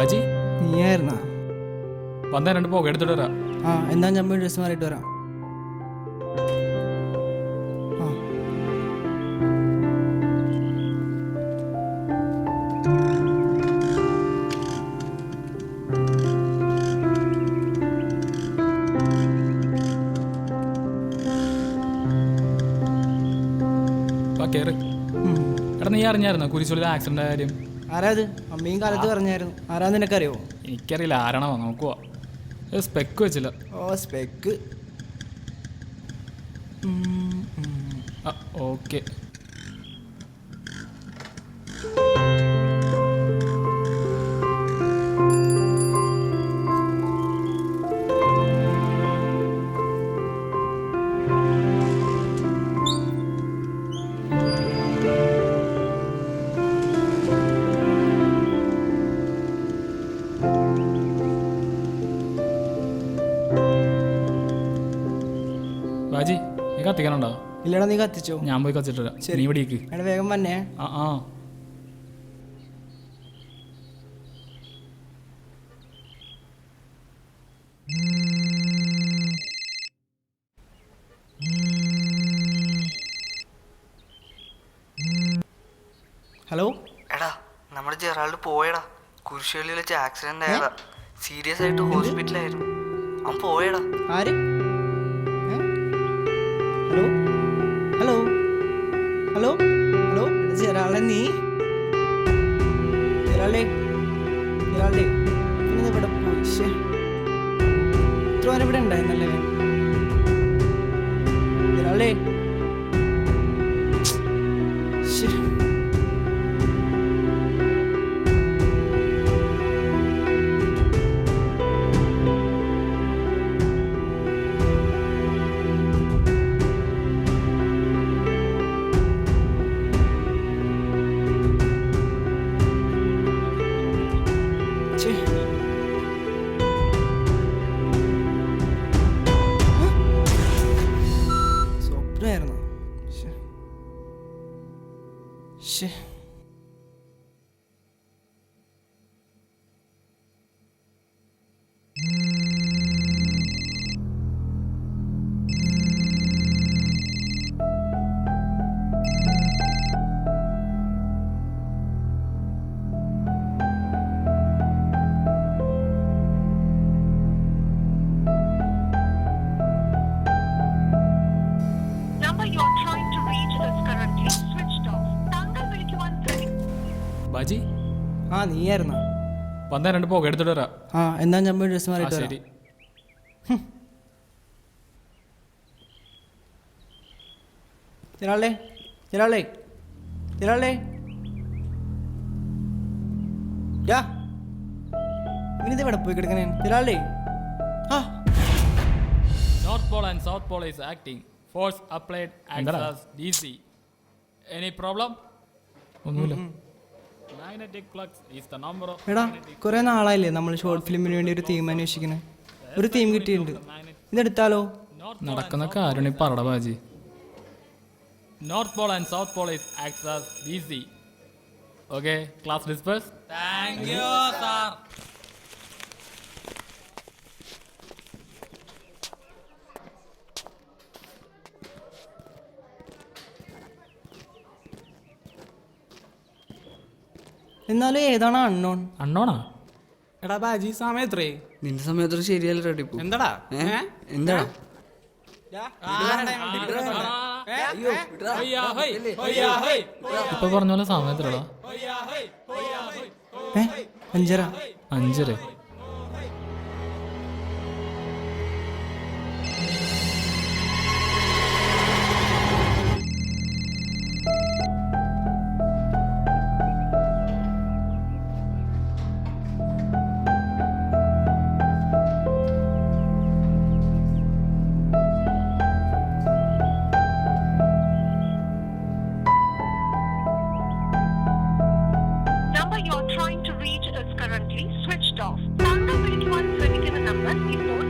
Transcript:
ബാജി നീയായിരുന്നാ? വന്നാൽ 2 പോക എടുത്തിട്ട് വരാം. ആ എന്താ ഞാൻ പോയി ഡ്രസ്സ് മാറിയിട്ട് വരാം. ആ കേറ്. എടാ നീ അറിഞ്ഞായിരുന്നോ കുരിശുള്ളിൽ ആക്സിഡന്റ് ആയ കാര്യം? ആരാ അത്? അമ്മയും കാലത്ത് പറഞ്ഞായിരുന്നു. ആരാന്ന് നിനക്കറിയോ? എനിക്കറിയില്ല ആരാണോ, നോക്കുവാ. സ്പെക്ക് വെച്ചില്ല. ഓ സ്പെക്ക്. ഓക്കെ. ബാജി നീ കത്തിക്കാനുണ്ടോ? ഇല്ലടാ, നീ കത്തിച്ചോ. ഞാൻ പോയി കത്തിച്ചിട്ട് നീ ഇവിടെ ഇരിക്ക്. എടാ വേഗം വന്നേ. ആ ഹലോ എടാ നമ്മുടെ ജെറാൾഡ് പോയടാ. കുരിശുപള്ളിയിൽ വെച്ച് ആക്സിഡന്റ് ആയതാ. സീരിയസ് ആയിട്ട് ഹോസ്പിറ്റലായിരുന്നു. അവൻ പോയടാ. ആര്? ഹലോ ഹലോ ഹലോ ഹലോ ജെറാളെ, നീ ജെറാൾഡേ ജെറാൾഡേ പിന്നെ ഇവിടെ പോയി. ഇത്ര ഇവിടെ ഉണ്ടായിരുന്നല്ലേ ജെറാൾഡേ? സ്വപ്നമായിരുന്നു. ബാജി ആ നീയായിരുന്നാ? വന്നാൽ 2 പോക എടുത്തിട്ട് വരാം. ആ എന്താ ഞാൻ പോയി ഡ്രസ്സ് മാറിയിട്ട് വരാം. ശരി. ജെറാൾഡേ ജെറാൾഡേ ജെറാൾഡേ ഇനിത് ഇവിടെ പോയി കിടക്കണേ ജെറാൾഡേ. ആ north pole and south pole is acting. Force applied acts DC. Any problem? ഒന്നുമില്ല. Magnetic flux is the number of. എടാ കുറേ നാളായില്ലേ നമ്മൾ ഷോർട്ട് ഫിലിമിന് വേണ്ടി ഒരു തീം അന്വേഷിക്കണേ. ഒരു തീം കിട്ടിയിട്ടുണ്ട്. ഇതെടുത്താലോ? നടക്കുന്ന കാര്യം പറട ബാജി. North pole and south pole is acts DC. Okay, class disperse. Thank you sir. എന്നാലും ഏതാണ് അൺനോൺ? അണ്ണോണാ? എടാ ബാജി സമയത്രേ? നിന്റെ സമയത്ത് ശരിയല്ല റെഡി. എന്താടാ എന്താ ഇപ്പൊ പറഞ്ഞ പോലെ സമയത്തിലടാ. 5:30. 5:30. Trying to reach is currently switched off. താങ്കൾ വിളിക്കുവാൻ ശ്രമിക്കുന്ന നമ്പർ ഇപ്പോൾ